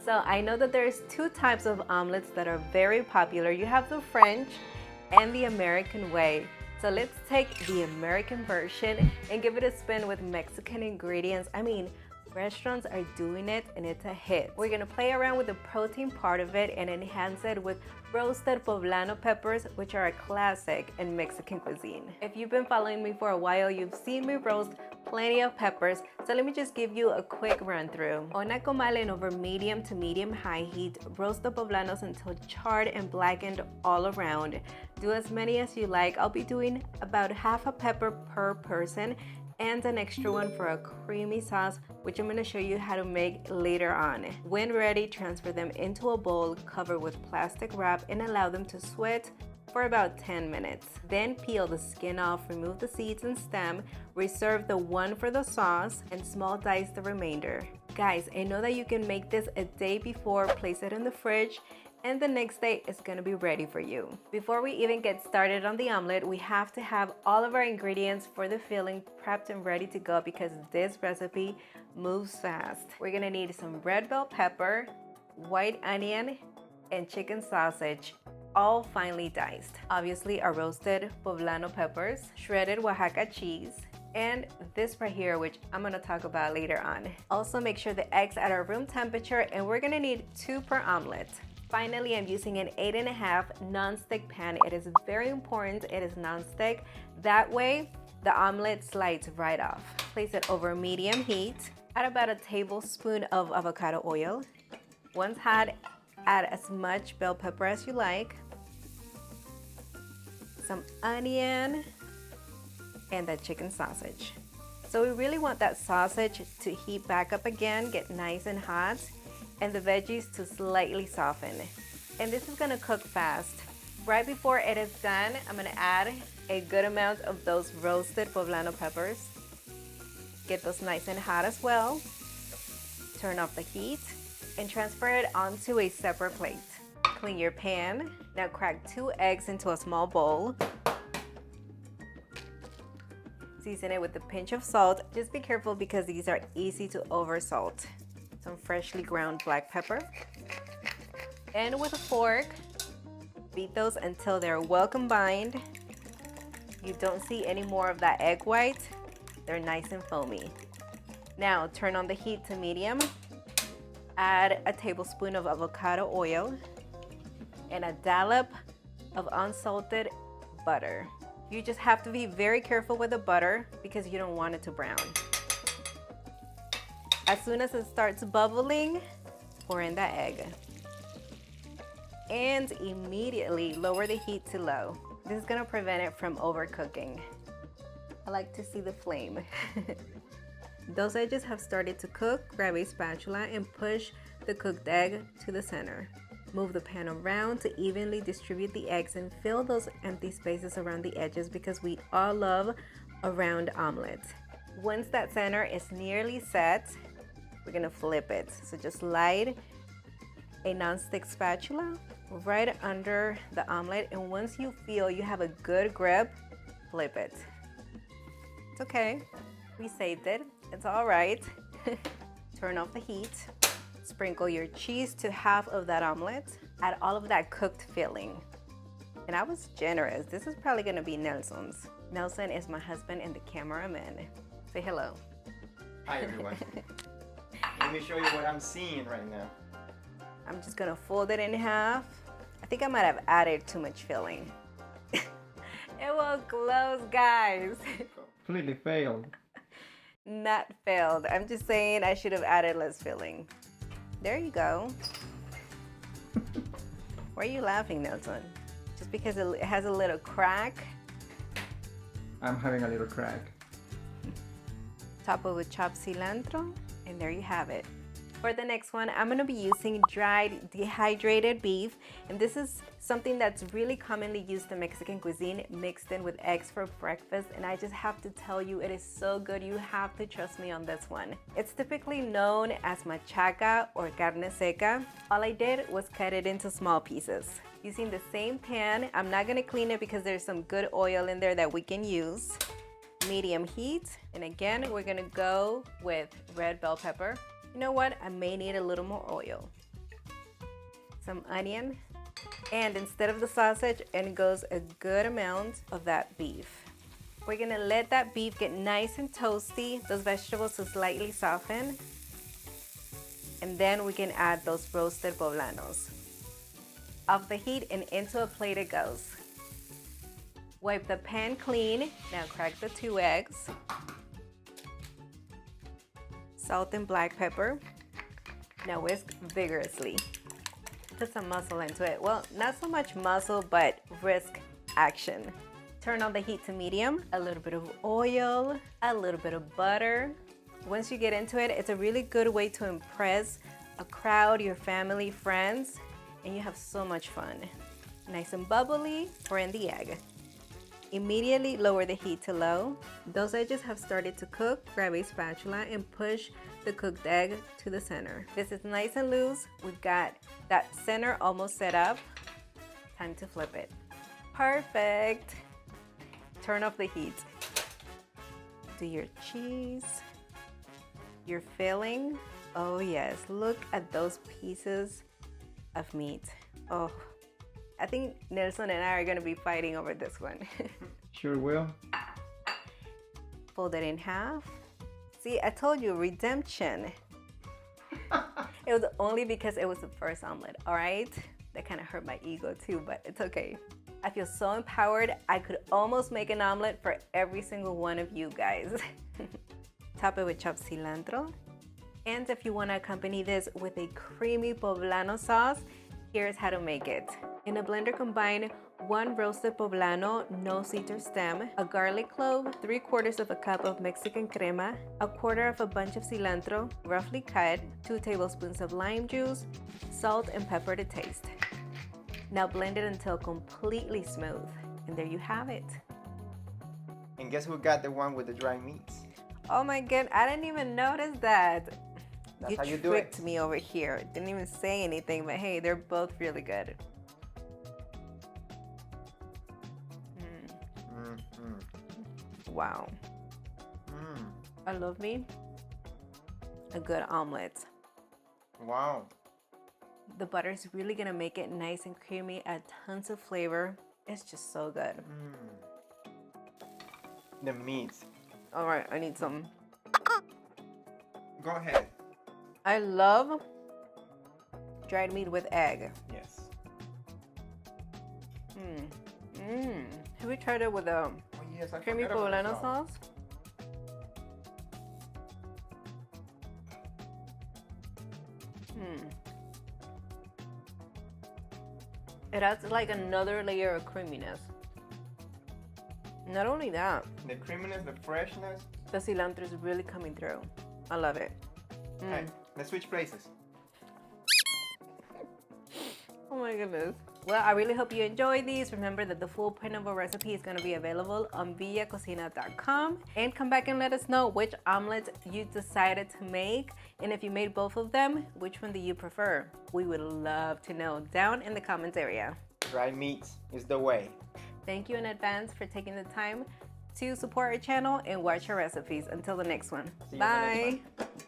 So I know that there's two types of omelets that are very popular. You have the French and the American way. So let's take the American version and give it a spin with Mexican ingredients. I mean, restaurants are doing it and it's a hit. We're gonna play around with the protein part of it and enhance it with roasted poblano peppers, which are a classic in Mexican cuisine. If you've been following me for a while, you've seen me roast plenty of peppers, so let me just give you a quick run through. On a comal in over medium to medium high heat, roast the poblanos until charred and blackened all around. Do as many as you like. I'll be doing about half a pepper per person and an extra one for a creamy sauce, which I'm gonna show you how to make later on. When ready, transfer them into a bowl, cover with plastic wrap, and allow them to sweat for about 10 minutes. Then peel the skin off, remove the seeds and stem, reserve the one for the sauce, and small dice the remainder. Guys, I know that you can make this a day before, place it in the fridge, and the next day it's gonna be ready for you. Before we even get started on the omelet, we have to have all of our ingredients for the filling prepped and ready to go because this recipe moves fast. We're gonna need some red bell pepper, white onion, and chicken sausage, all finely diced. Obviously, our roasted poblano peppers, shredded Oaxaca cheese, and this right here, which I'm gonna talk about later on. Also, make sure the eggs are at room temperature, and we're gonna need 2 per omelet. Finally, I'm using an 8.5 non-stick pan. It is very important it is non-stick. That way, the omelet slides right off. Place it over medium heat. Add about a tablespoon of avocado oil. Once hot, add as much bell pepper as you like, some onion, and the chicken sausage. So we really want that sausage to heat back up again, get nice and hot, and the veggies to slightly soften. And this is gonna cook fast. Right before it is done, I'm gonna add a good amount of those roasted poblano peppers. Get those nice and hot as well. Turn off the heat and transfer it onto a separate plate. Clean your pan. Now crack 2 eggs into a small bowl. Season it with a pinch of salt. Just be careful because these are easy to oversalt. Some freshly ground black pepper. And with a fork, beat those until they're well combined. You don't see any more of that egg white. They're nice and foamy. Now turn on the heat to medium. Add a tablespoon of avocado oil and a dollop of unsalted butter. You just have to be very careful with the butter because you don't want it to brown. As soon as it starts bubbling, pour in the egg. And immediately lower the heat to low. This is gonna prevent it from overcooking. I like to see the flame. Those edges have started to cook. Grab a spatula and push the cooked egg to the center. Move the pan around to evenly distribute the eggs and fill those empty spaces around the edges because we all love a round omelet. Once that center is nearly set, we're gonna flip it. So just slide a non-stick spatula right under the omelet, and once you feel you have a good grip, flip it. It's okay, we saved it, it's all right. Turn off the heat. Sprinkle your cheese to half of that omelet. Add all of that cooked filling. And I was generous. This is probably gonna be Nelson's. Nelson is my husband and the cameraman. Say hello. Hi everyone. Let me show you what I'm seeing right now. I'm just gonna fold it in half. I think I might have added too much filling. It will close, guys. Completely failed. Not failed. I'm just saying I should have added less filling. There you go. Why are you laughing, Nelson? Just because it has a little crack? I'm having a little crack. Top it with chopped cilantro, and there you have it. For the next one, I'm gonna be using dried dehydrated beef, and this is something that's really commonly used in Mexican cuisine, mixed in with eggs for breakfast, and I just have to tell you, it is so good. You have to trust me on this one. It's typically known as machaca or carne seca. All I did was cut it into small pieces. Using the same pan, I'm not gonna clean it because there's some good oil in there that we can use. Medium heat, and again, we're gonna go with red bell pepper. You know what? I may need a little more oil. some onion, and instead of the sausage, in goes a good amount of that beef. We're gonna let that beef get nice and toasty, those vegetables to slightly soften, and then we can add those roasted poblanos. Off the heat and into a plate it goes. Wipe the pan clean. Now crack the 2 eggs. Salt and black pepper. Now whisk vigorously. Put some muscle into it. Well, not so much muscle, but brisk action. Turn on the heat to medium. A little bit of oil, a little bit of butter. Once you get into it, it's a really good way to impress a crowd, your family, friends, and you have so much fun. Nice and bubbly, pour in the egg. Immediately lower the heat to low. Those edges have started to cook. Grab a spatula and push the cooked egg to the center. This is nice and loose. We've got that center almost set up. Time to flip it. Perfect. Turn off the heat. Do your cheese, your filling. Oh yes, look at those pieces of meat. Oh, I think Nelson and I are gonna be fighting over this one. Sure will. Fold it in half. See, I told you, redemption. It was only because it was the first omelet, all right? That kind of hurt my ego too, but it's okay. I feel so empowered. I could almost make an omelet for every single one of you guys. Top it with chopped cilantro. And if you want to accompany this with a creamy poblano sauce, here's how to make it. In a blender, combine 1 roasted poblano, no seeds or stem, a garlic clove, 3/4 of a cup of Mexican crema, 1/4 of a bunch of cilantro, roughly cut, 2 tablespoons of lime juice, salt and pepper to taste. Now blend it until completely smooth. And there you have it. And guess who got the one with the dry meats? Oh my god, I didn't even notice that. That's how you do it. Tricked me over here. Didn't even say anything, but hey, they're both really good. Wow. I love me a good omelet. Wow. The butter is really gonna make it nice and creamy, add tons of flavor. It's just so good. The meat. All right, I need some. Go ahead. I love dried meat with egg. Yes. Have you tried it with a Oh yes, I creamy forgot about the poblano sauce? It adds like another layer of creaminess. Not only that, The creaminess, the freshness. the cilantro is really coming through. I love it. Hey, let's switch places. Oh my goodness. Well, I really hope you enjoyed these. Remember that the full print of our recipe is going to be available on villacocina.com. And come back and let us know which omelets you decided to make. And if you made both of them, which one do you prefer? We would love to know down in the comments area. Dry meat is the way. Thank you in advance for taking the time to support our channel and watch our recipes. Until the next one. See you in the Bye. next one.